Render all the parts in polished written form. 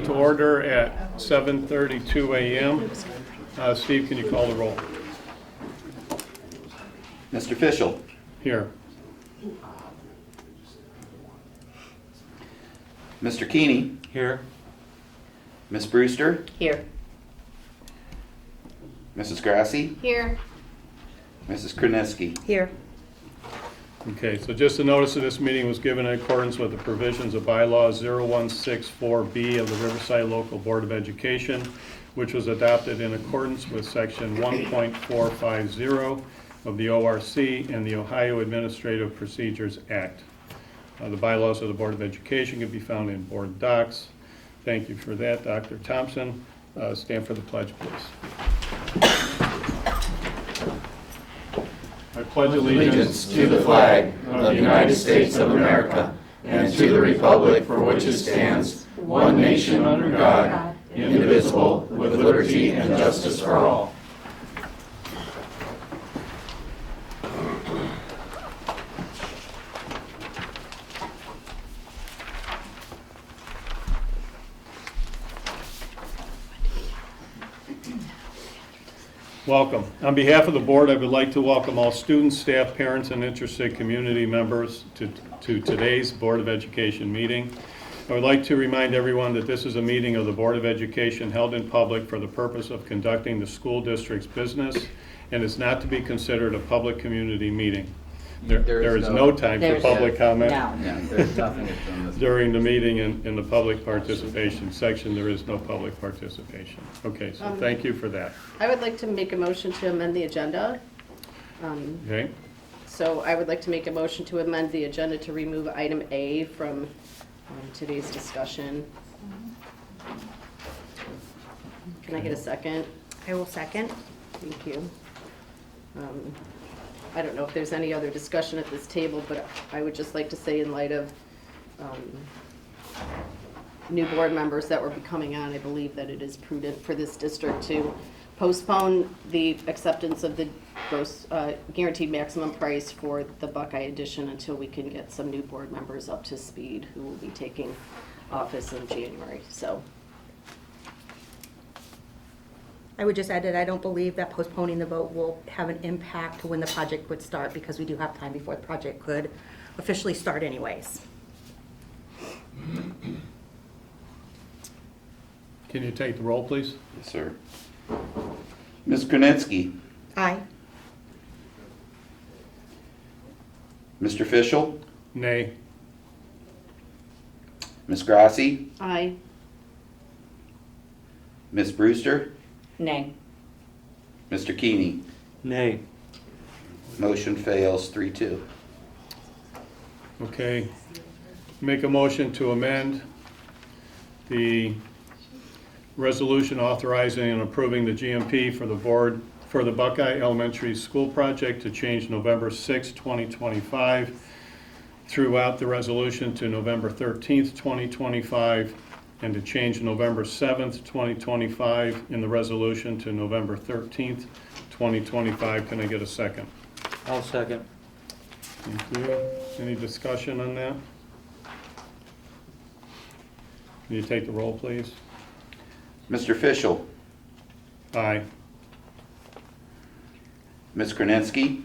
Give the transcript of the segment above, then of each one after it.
to order at 7:32 a.m. Steve, can you call the roll? Mr. Fischel. Here. Mr. Keeney. Here. Ms. Brewster. Here. Mrs. Grassi. Here. Mrs. Krasinski. Here. Okay, so just a notice of this meeting was given in accordance with the provisions of bylaw 0164B of the Riverside Local Board of Education, which was adopted in accordance with section 1.450 of the ORC and the Ohio Administrative Procedures Act. The bylaws of the Board of Education can be found in board docs. Thank you for that, Dr. Thompson. Stand for the pledge, please. I pledge Allegiance to the flag of the United States of America and to the republic for which it stands, one nation under God, indivisible, with liberty and justice for all. Welcome. On behalf of the board, I would like to welcome all students, staff, parents, and interested community members to today's Board of Education meeting. I would like to remind everyone that this is a meeting of the Board of Education held in public for the purpose of conducting the school district's business and is not to be considered a public community meeting. There is no time for public comment. Yeah, there's nothing on this. During the meeting in the public participation section, there is no public participation. Okay, so thank you for that. I would like to make a motion to amend the agenda. Okay, So I would like to make a motion to amend the agenda to remove item A from today's discussion. Can I get a second? I will second. Thank you. I don't know if there's any other discussion at this table, but I would just like to say, in light of new board members that will be coming on, I believe that it is prudent for this district to postpone the acceptance of the gross guaranteed maximum price for the Buckeye edition until we can get some new board members up to speed who will be taking office in January. So I would just add that I don't believe that postponing the vote will have an impact to when the project would start, because we do have time before the project could officially start anyways. can you take the roll, please? Yes, sir. Ms. Krasinski. Aye. Mr. Fischel. Nay. Ms. Grassi. aye. Ms. Brewster. Nay. Mr. Keeney. Nay. Motion fails 3-2. Okay, make a motion to amend the resolution authorizing and approving the GMP for the board for the Buckeye Elementary School project to change November 6, 2025 throughout the resolution to November 13th, 2025, and to change November 7th, 2025 in the resolution to November 13th, 2025. Can I get a second? I'll second. Thank you. Any discussion on that? Can you take the roll, please? Mr. Fischel. Aye. Ms. Krasinski.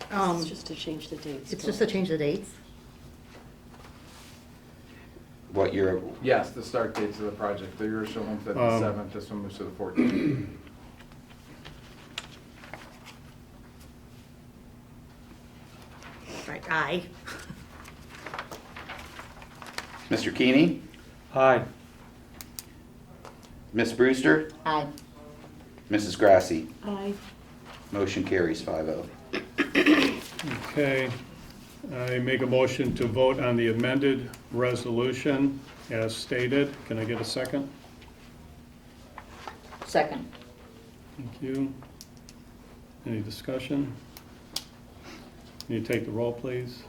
It's just to change the dates. It's just to change the dates. What year? Yes, the start dates of the project. You're showing that the 7th, this one moves to the 14th. Right, aye. Mr. Keeney. Aye. Ms. Brewster. Aye. Mrs. Grassi. Aye. Motion carries 5-0. Okay. I make a motion to vote on the amended resolution as stated. Can I get a second? Second. Thank you. Any discussion? Can you take the roll, please?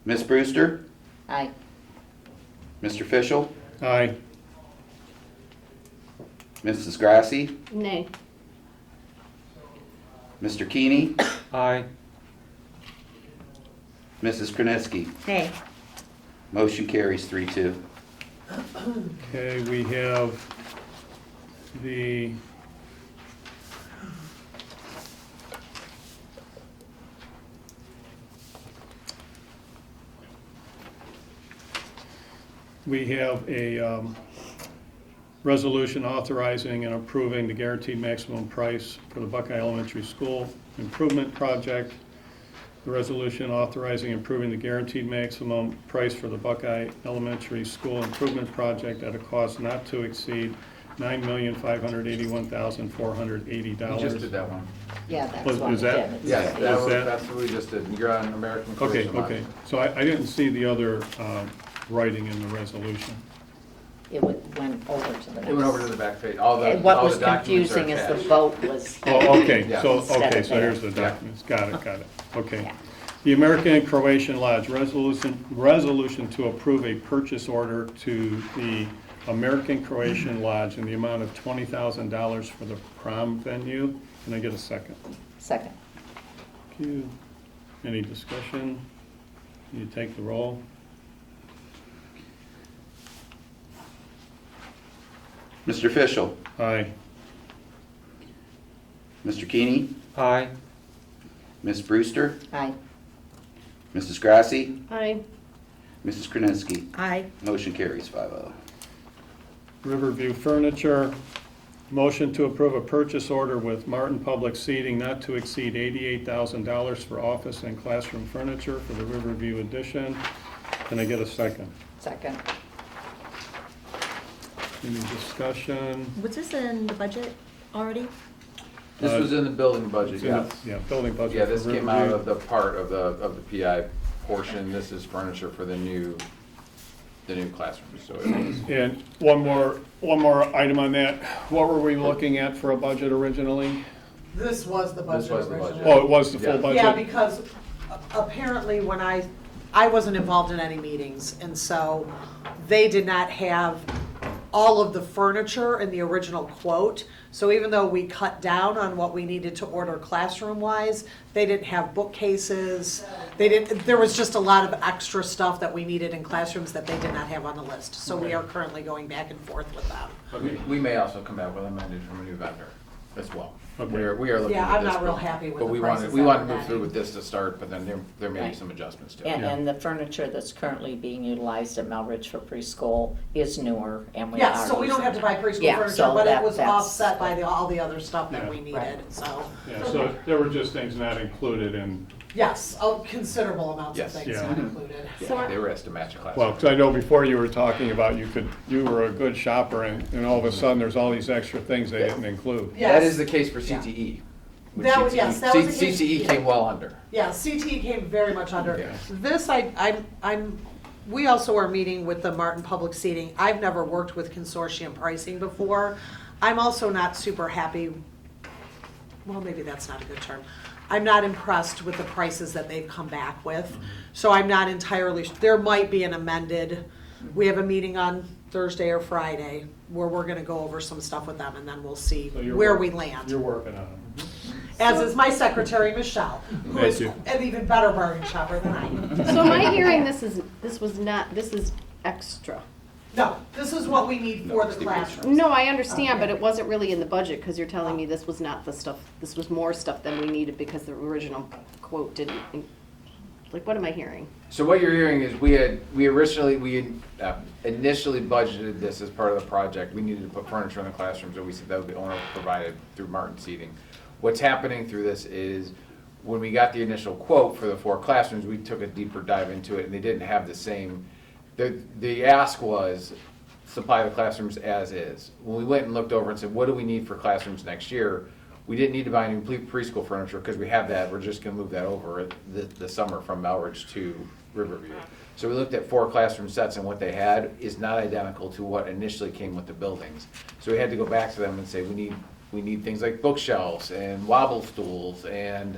Ms. Brewster. Aye. Mr. Fischel. Aye. Mrs. Grassi. Nay. Mr. Keeney. Aye. Mrs. Krasinski. Nay. Motion carries 3-2. Okay, we have the a resolution authorizing and approving the guaranteed maximum price for the Buckeye Elementary School Improvement Project. The resolution authorizing and approving the guaranteed maximum price for the Buckeye Elementary School Improvement Project at a cost not to exceed $9,581,480. We just did that one. Yeah, that's Was- what is we that- did. Yes, Is that was, that- that's what we just did. You're on American Okay, Corporation Law. okay. So I didn't see the other writing in the resolution. It went over to the next. It went over to the back page. All the, And what all was the documents are confusing is the attached. vote was. Oh, okay, Yeah. so, Instead okay, of so there. here's the documents. Got it, okay. Yeah. The American and Croatian Lodge, resolution to approve a purchase order to the American Croatian Lodge in the amount of $20,000 for the Prom venue. Can I get a second? Second. Thank you. Any discussion? You take the roll. Mr. Fischel. Aye. Mr. Keeney. Aye. Ms. Brewster. Aye. Mrs. Grassi. Aye. Mrs. Krasinski. Aye. Motion carries 5-0. Riverview Furniture, motion to approve a purchase order with Martin Public Seating not to exceed $88,000 for office and classroom furniture for the Riverview addition. Can I get a second? Second. Any discussion? Was this in the budget already? This was in the building budget, It's in the- yes. Yeah, building budget Yeah, for this came out Riverview. of the part of the PI portion. This is furniture for the new classrooms, so it was. And one more item on that. What were we looking at for a budget originally? This was the budget This was the originally. budget. Oh, it was the full Yeah. budget? Yeah, because apparently when I wasn't involved in any meetings, and so they did not have all of the furniture in the original quote. So even though we cut down on what we needed to order classroom-wise, they didn't have bookcases. There was just a lot of extra stuff that we needed in classrooms that they did not have on the list. So we are currently going back and forth with them. We may also come back with amended from a new vendor as well. Okay. We are looking at this. Yeah, I'm not real but- happy with but the we prices wanted- We that want we're to move through getting. with this to start, but then there may be Right. some adjustments to it. And the furniture that's currently being utilized at Melridge for preschool is newer and we are. Yes, so we don't have to buy preschool Yeah, furniture, so but it that- was that's- offset by all the other stuff that Yeah. we Right. needed, so. Yeah, so there were just things not included in, Yes, considerable amounts of Yes. things Yeah. not included. So They were asked to match a class. well, 'cause I know before you were talking about you were a good shopper and all of a sudden there's all these extra things they didn't include. That Yes. is the case for CTE. Which That was- yes, that was the case. CTE came well under. Yeah, CT came very much under. Yeah. This, we also are meeting with the Martin Public Seating. I've never worked with consortium pricing before. I'm also not super happy, well, maybe that's not a good term. I'm not impressed with the prices that they've come back with. So I'm not entirely, there might be an amended, we have a meeting on Thursday or Friday where we're gonna go over some stuff with them and then we'll see So you're where work- we land. You're working on it. As is my secretary, Michelle, who Thank is you. an even better bargain shopper than I am. So am I hearing this is extra? No, this is what we need for the classroom. No, I understand, but it wasn't really in the budget, because you're telling me this was not the stuff, this was more stuff than we needed because the original quote didn't, like, what am I hearing? So what you're hearing is we initially budgeted this as part of the project. We needed to put furniture in the classrooms, and we said that would be owner provided through Martin Seating. What's happening through this is when we got the initial quote for the 4 classrooms, we took a deeper dive into it, and they didn't have the same. The ask was supply the classrooms as is. When we went and looked over and said, what do we need for classrooms next year? We didn't need to buy any preschool furniture because we have that. We're just going to move that over the summer from Melridge to Riverview. So we looked at 4 classroom sets, and what they had is not identical to what initially came with the buildings. So we had to go back to them and say, we need things like bookshelves and wobble stools and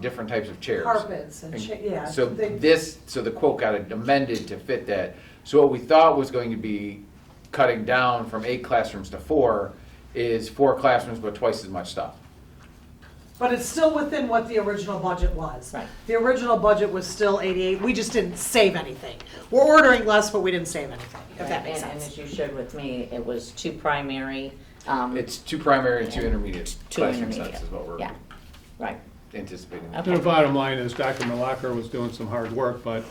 different types of chairs. Carpets and, yeah. So they- so the quote got amended to fit that. So what we thought was going to be cutting down from 8 classrooms to 4 is 4 classrooms but twice as much stuff. But it's still within what the original budget was. Right. The original budget was still 88, we just didn't save anything. We're ordering less, but we didn't save anything, if that makes And sense. as you shared with me, it was 2 primary, It's 2 primary and 2 intermediate 2 classroom intermediate. sets is what we're Yeah, right. anticipating. Okay. The bottom line is Dr. Malacher was doing some hard work, but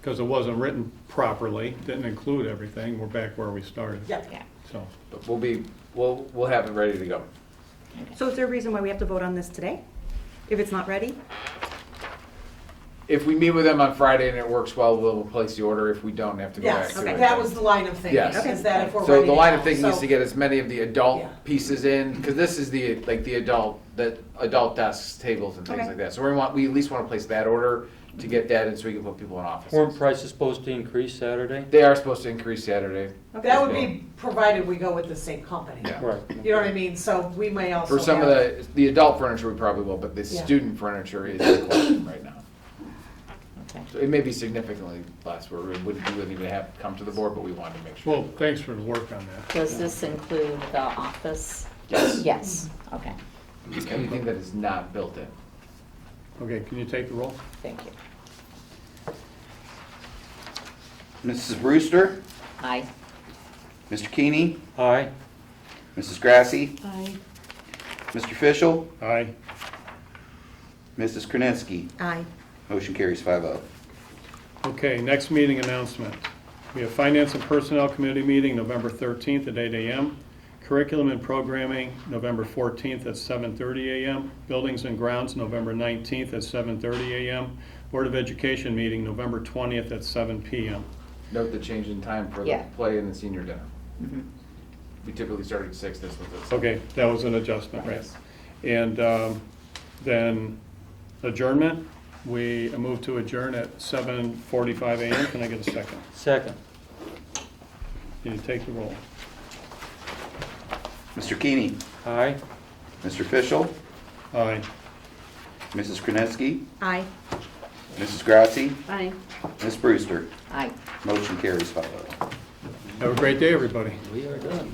because it wasn't written properly, didn't include everything, we're back where we started. Yeah. Yeah. So, But we'll have it ready to go. So is there a reason why we have to vote on this today? If it's not ready? If we meet with them on Friday and it works well, we'll place the order. If we don't, have to go back Yes, to okay. it. that was the line of thinking, Yes. is that if we're ready So to the line of go. thinking is So- to get as many of the adult Yeah. pieces in, because this is the adult desks, tables and things Okay. like that. So we at least want to place that order to get that in so we can put people in Weren't offices. prices supposed to increase Saturday? They are supposed to increase Saturday. That would be provided we go with the same company. Yeah. Right. You know what I mean? So we may also For some of have- the adult furniture, we probably will, but the Yeah. student furniture is the question right now. Okay. So it may be significantly less, where we wouldn't even have to come to the board, but we wanted to make sure. well, thanks for the work on that. Does this include the office? Yes. Yes, okay, Anything that is not built in. Okay, can you take the roll? thank you. Mrs. Brewster, Aye. Mr. Keeney, Aye. Mrs. Grassi, Aye. Mr. Fischel, Aye. Mrs. Krasinski. Aye. Motion carries 5-0. Okay, next meeting announcement. We have Finance and Personnel Committee meeting November 13th at 8 a.m. Curriculum and Programming, November 14th at 7:30 a.m. Buildings and Grounds, November 19th at 7:30 a.m. Board of Education meeting, November 20th at 7 p.m. Note the change in time for the Yeah. play and the senior dinner. Mhm. We typically started at 6, this was at 7. Okay, that was an adjustment, right? Yes. And then adjournment, we move to adjourn at 7:45 a.m. Can I get a second? Second. Can you take the roll? Mr. Keeney, Aye. Mr. Fischel, Aye. Mrs. Krasinski, Aye. Mrs. Grassi, Aye. Ms. Brewster. Aye. Motion carries 5-0. Have a great day, everybody. We are done.